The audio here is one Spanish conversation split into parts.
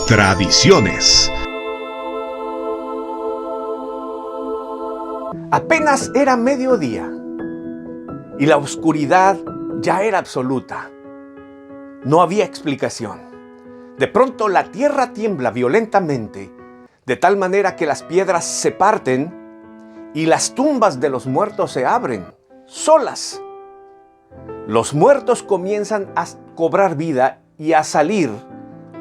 Tradiciones. Apenas era mediodía y la oscuridad ya era absoluta. No había explicación. De pronto la tierra tiembla violentamente, de tal manera que las piedras se parten y las tumbas de los muertos se abren, solas. Los muertos comienzan a cobrar vida y a salir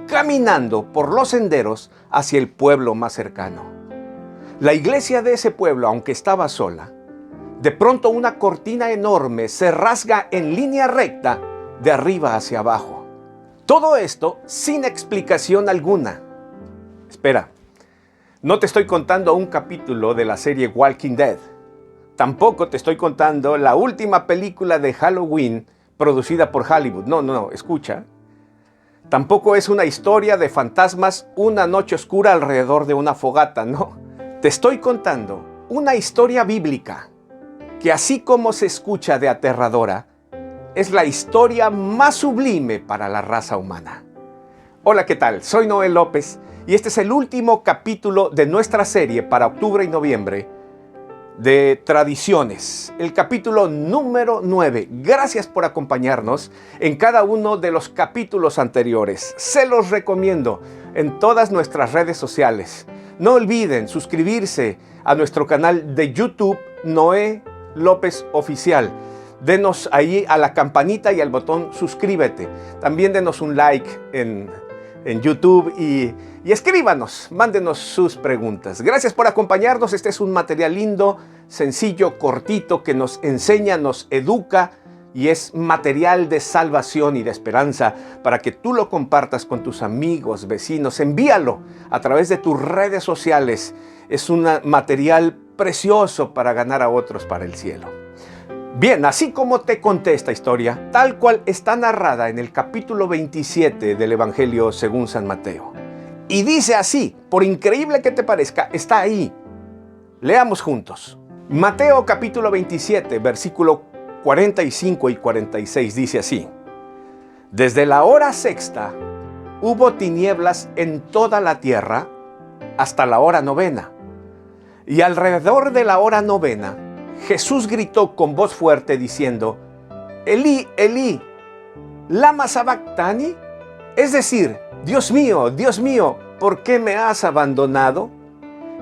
caminando por los senderos hacia el pueblo más cercano. La iglesia de ese pueblo, aunque estaba sola, de pronto una cortina enorme se rasga en línea recta de arriba hacia abajo. Todo esto sin explicación alguna. Espera, no te estoy contando un capítulo de la serie Walking Dead. Tampoco te estoy contando la última película de Halloween producida por Hollywood. No, escucha. Tampoco es una historia de fantasmas, una noche oscura alrededor de una fogata, no. Te estoy contando una historia bíblica que, así como se escucha de aterradora, es la historia más sublime para la raza humana. Hola, ¿qué tal? Soy Noel López y este es el último capítulo de nuestra serie para octubre y noviembre de Tradiciones, el capítulo número 9. Gracias por acompañarnos en cada uno de los capítulos anteriores. Se los recomiendo en todas nuestras redes sociales. No olviden suscribirse a nuestro canal de YouTube, Noé López Oficial. Denos ahí a la campanita y al botón suscríbete. También denos un like en YouTube y escríbanos, mándenos sus preguntas. Gracias por acompañarnos. Este es un material lindo, sencillo, cortito, que nos enseña, nos educa y es material de salvación y de esperanza para que tú lo compartas con tus amigos, vecinos. Envíalo a través de tus redes sociales. Es un material precioso para ganar a otros para el cielo. Bien, así como te conté esta historia, tal cual está narrada en el capítulo 27 del Evangelio según San Mateo. Y dice así, por increíble que te parezca, está ahí. Leamos juntos. Mateo capítulo 27, versículo 45 y 46 dice así. Desde la hora sexta hubo tinieblas en toda la tierra hasta la hora novena. Y alrededor de la hora novena, Jesús gritó con voz fuerte diciendo, Elí, Elí, ¿lama sabactani? Es decir, Dios mío, ¿por qué me has abandonado?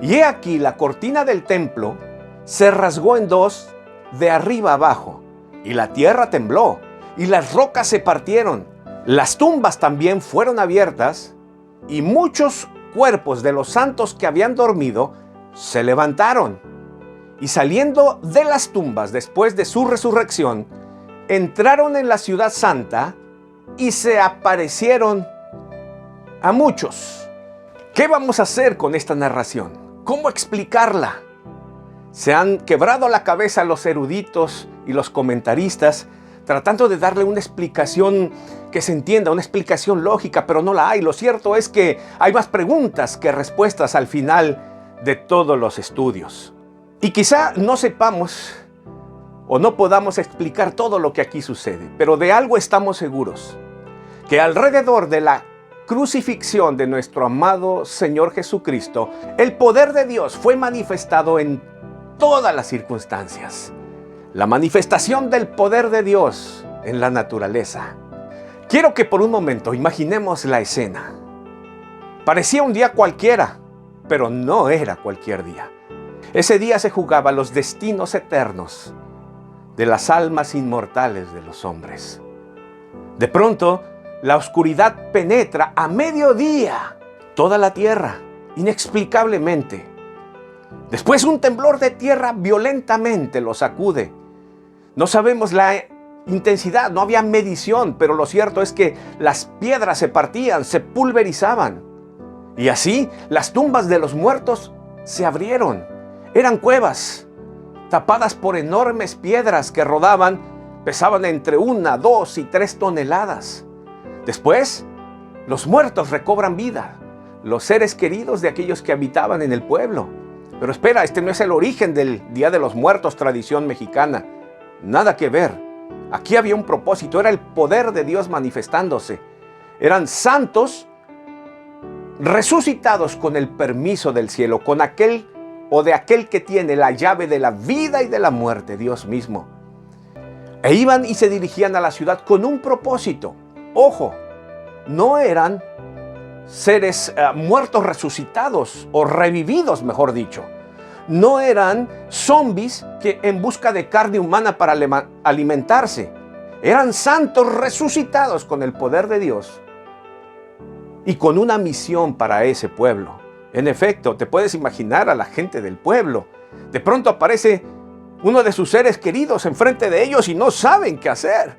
Y he aquí la cortina del templo se rasgó en dos de arriba abajo, y la tierra tembló, y las rocas se partieron. Las tumbas también fueron abiertas, y muchos cuerpos de los santos que habían dormido se levantaron. Y saliendo de las tumbas después de su resurrección, entraron en la ciudad santa y se aparecieron a muchos. ¿Qué vamos a hacer con esta narración? ¿Cómo explicarla? Se han quebrado la cabeza los eruditos y los comentaristas tratando de darle una explicación que se entienda, una explicación lógica, pero no la hay. Lo cierto es que hay más preguntas que respuestas al final de todos los estudios. Y quizá no sepamos o no podamos explicar todo lo que aquí sucede, pero de algo estamos seguros, que alrededor de la crucifixión de nuestro amado Señor Jesucristo, el poder de Dios fue manifestado en todas las circunstancias. La manifestación del poder de Dios en la naturaleza. Quiero que por un momento imaginemos la escena. Parecía un día cualquiera, pero no era cualquier día. Ese día se jugaban los destinos eternos de las almas inmortales de los hombres. De pronto, la oscuridad penetra a mediodía toda la tierra, inexplicablemente. Después un temblor de tierra violentamente lo sacude. No sabemos la intensidad, no había medición, pero lo cierto es que las piedras se partían, se pulverizaban. Y así las tumbas de los muertos se abrieron. Eran cuevas, tapadas por enormes piedras que rodaban, pesaban entre 1, 2 y 3 toneladas. Después, los muertos recobran vida, los seres queridos de aquellos que habitaban en el pueblo. Pero espera, este no es el origen del Día de los Muertos, tradición mexicana. Nada que ver. Aquí había un propósito, era el poder de Dios manifestándose. Eran santos resucitados con el permiso del cielo, con aquel o de aquel que tiene la llave de la vida y de la muerte, Dios mismo. E iban y se dirigían a la ciudad con un propósito. Ojo, no eran seres muertos resucitados o revividos, mejor dicho. No eran zombies que en busca de carne humana para alimentarse. Eran santos resucitados con el poder de Dios y con una misión para ese pueblo. En efecto, te puedes imaginar a la gente del pueblo. De pronto aparece uno de sus seres queridos enfrente de ellos y no saben qué hacer.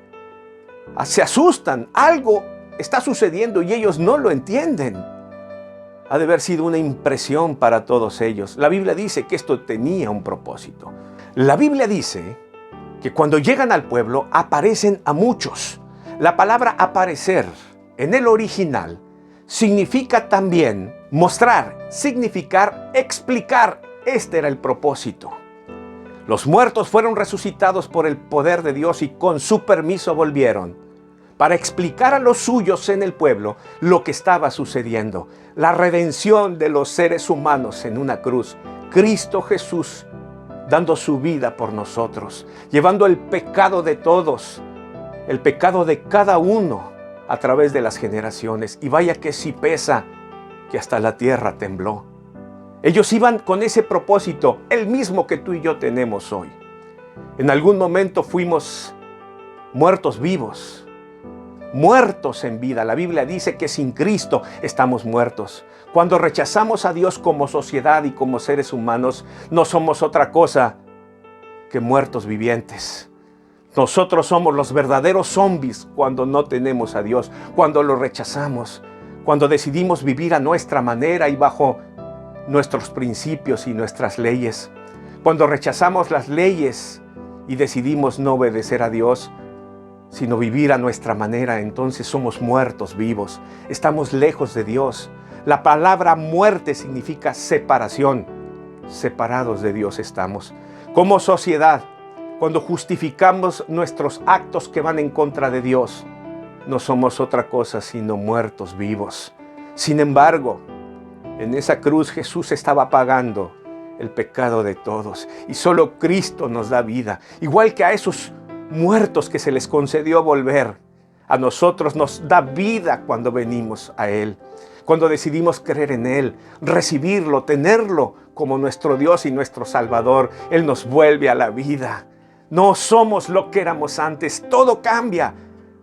Se asustan, algo está sucediendo y ellos no lo entienden. Ha de haber sido una impresión para todos ellos. La Biblia dice que esto tenía un propósito. La Biblia dice que cuando llegan al pueblo aparecen a muchos. La palabra aparecer en el original significa también mostrar, significar, explicar. Este era el propósito. Los muertos fueron resucitados por el poder de Dios y con su permiso volvieron para explicar a los suyos en el pueblo lo que estaba sucediendo. La redención de los seres humanos en una cruz. Cristo Jesús dando su vida por nosotros, llevando el pecado de todos, el pecado de cada uno a través de las generaciones. Y vaya que sí pesa, que hasta la tierra tembló. Ellos iban con ese propósito, el mismo que tú y yo tenemos hoy. En algún momento fuimos muertos vivos, muertos en vida. La Biblia dice que sin Cristo estamos muertos. Cuando rechazamos a Dios como sociedad y como seres humanos, no somos otra cosa que muertos vivientes. Nosotros somos los verdaderos zombies cuando no tenemos a Dios, cuando lo rechazamos, cuando decidimos vivir a nuestra manera y bajo nuestros principios y nuestras leyes. Cuando rechazamos las leyes y decidimos no obedecer a Dios, sino vivir a nuestra manera, entonces somos muertos vivos. Estamos lejos de Dios. La palabra muerte significa separación. Separados de Dios estamos. Como sociedad, cuando justificamos nuestros actos que van en contra de Dios, no somos otra cosa sino muertos vivos. Sin embargo, en esa cruz Jesús estaba pagando el pecado de todos y solo Cristo nos da vida. Igual que a esos muertos que se les concedió volver, a nosotros nos da vida cuando venimos a Él, cuando decidimos creer en Él, recibirlo, tenerlo como nuestro Dios y nuestro Salvador. Él nos vuelve a la vida. No somos lo que éramos antes, todo cambia,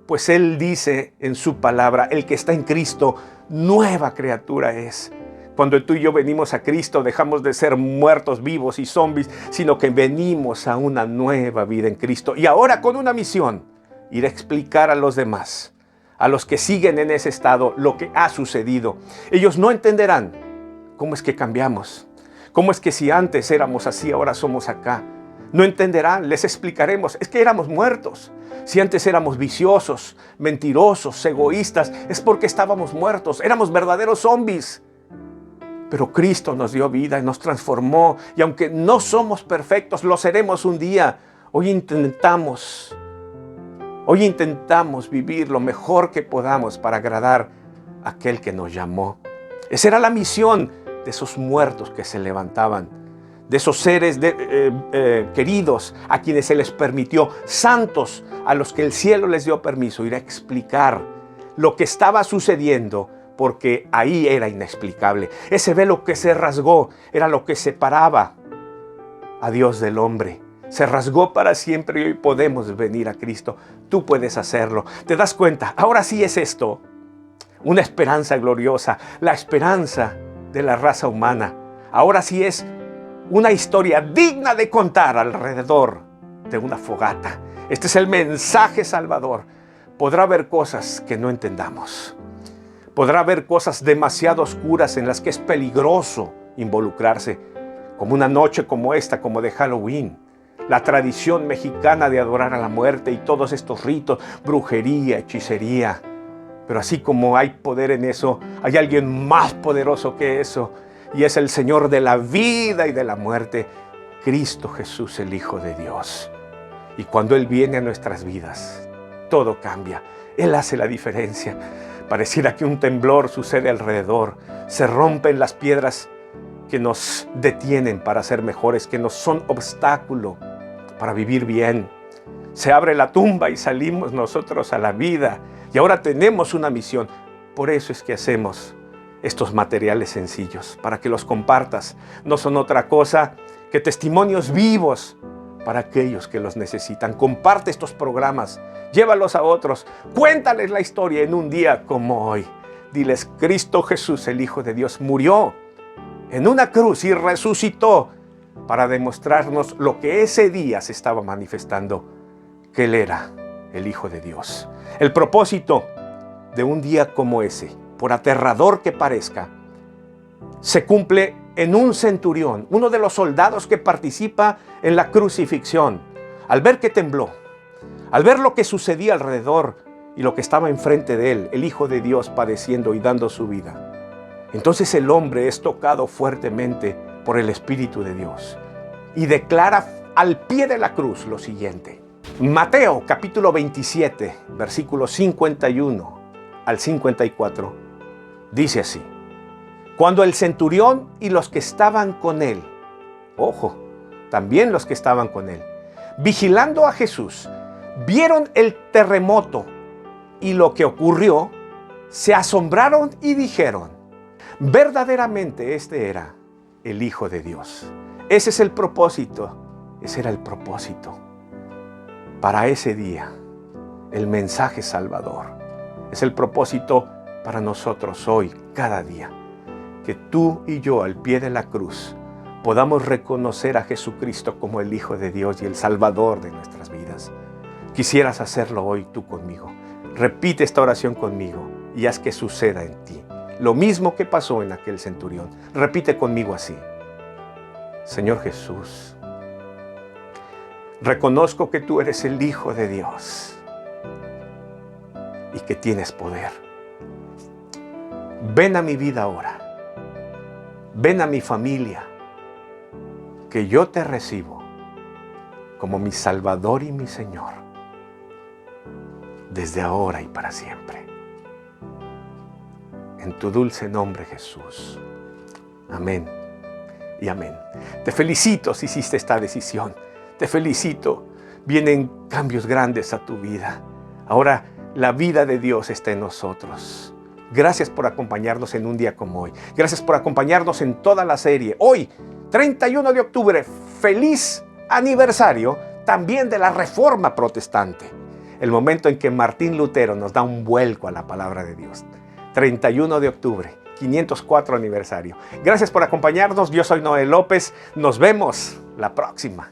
pues Él dice en su palabra, el que está en Cristo, nueva criatura es. Cuando tú y yo venimos a Cristo, dejamos de ser muertos vivos y zombies, sino que venimos a una nueva vida en Cristo. Y ahora con una misión, ir a explicar a los demás, a los que siguen en ese estado, lo que ha sucedido. Ellos no entenderán cómo es que cambiamos, cómo es que si antes éramos así, ahora somos acá. No entenderán, les explicaremos, es que éramos muertos. Si antes éramos viciosos, mentirosos, egoístas, es porque estábamos muertos, éramos verdaderos zombies. Pero Cristo nos dio vida y nos transformó. Y aunque no somos perfectos, lo seremos un día. Hoy intentamos vivir lo mejor que podamos para agradar a aquel que nos llamó. Esa era la misión de esos muertos que se levantaban. De esos seres queridos a quienes se les permitió, santos a los que el cielo les dio permiso, ir a explicar lo que estaba sucediendo, porque ahí era inexplicable. Ese velo que se rasgó era lo que separaba a Dios del hombre. Se rasgó para siempre y hoy podemos venir a Cristo. Tú puedes hacerlo. ¿Te das cuenta? Ahora sí es esto una esperanza gloriosa, la esperanza de la raza humana. Ahora sí es una historia digna de contar alrededor de una fogata. Este es el mensaje salvador. Podrá haber cosas que no entendamos. Podrá haber cosas demasiado oscuras en las que es peligroso involucrarse, como una noche como esta, como de Halloween. La tradición mexicana de adorar a la muerte y todos estos ritos, brujería, hechicería. Pero así como hay poder en eso, hay alguien más poderoso que eso, y es el Señor de la vida y de la muerte, Cristo Jesús, el Hijo de Dios. Y cuando Él viene a nuestras vidas, todo cambia. Él hace la diferencia. Pareciera que un temblor sucede alrededor. Se rompen las piedras que nos detienen para ser mejores, que nos son obstáculo para vivir bien. Se abre la tumba y salimos nosotros a la vida. Y ahora tenemos una misión. Por eso es que hacemos estos materiales sencillos, para que los compartas. No son otra cosa que testimonios vivos para aquellos que los necesitan. Comparte estos programas, llévalos a otros, cuéntales la historia en un día como hoy. Diles, Cristo Jesús, el Hijo de Dios, murió en una cruz y resucitó para demostrarnos lo que ese día se estaba manifestando, que Él era el Hijo de Dios. El propósito de un día como ese, por aterrador que parezca, se cumple en un centurión, uno de los soldados que participa en la crucifixión. Al ver que tembló, al ver lo que sucedía alrededor y lo que estaba enfrente de él, el Hijo de Dios padeciendo y dando su vida, entonces el hombre es tocado fuertemente por el Espíritu de Dios y declara al pie de la cruz lo siguiente. Mateo capítulo 27, versículos 51 al 54, dice así: cuando el centurión y los que estaban con él, ojo, también los que estaban con él, vigilando a Jesús, vieron el terremoto y lo que ocurrió, se asombraron y dijeron, verdaderamente este era el Hijo de Dios. Ese es el propósito, ese era el propósito para ese día, el mensaje salvador. Es el propósito para nosotros hoy, cada día. Que tú y yo al pie de la cruz podamos reconocer a Jesucristo como el Hijo de Dios y el Salvador de nuestras vidas. Quisieras hacerlo hoy tú conmigo. Repite esta oración conmigo y haz que suceda en ti lo mismo que pasó en aquel centurión. Repite conmigo así: Señor Jesús, reconozco que tú eres el Hijo de Dios y que tienes poder. Ven a mi vida ahora. Ven a mi familia, que yo te recibo como mi Salvador y mi Señor, desde ahora y para siempre. En tu dulce nombre, Jesús. Amén y amén. Te felicito si hiciste esta decisión. Te felicito. Vienen cambios grandes a tu vida. Ahora la vida de Dios está en nosotros. Gracias por acompañarnos en un día como hoy. Gracias por acompañarnos en toda la serie. Hoy, 31 de octubre, feliz aniversario también de la Reforma Protestante. El momento en que Martín Lutero nos da un vuelco a la palabra de Dios. 31 de octubre, 504 aniversario. Gracias por acompañarnos. Yo soy Noé López. Nos vemos la próxima.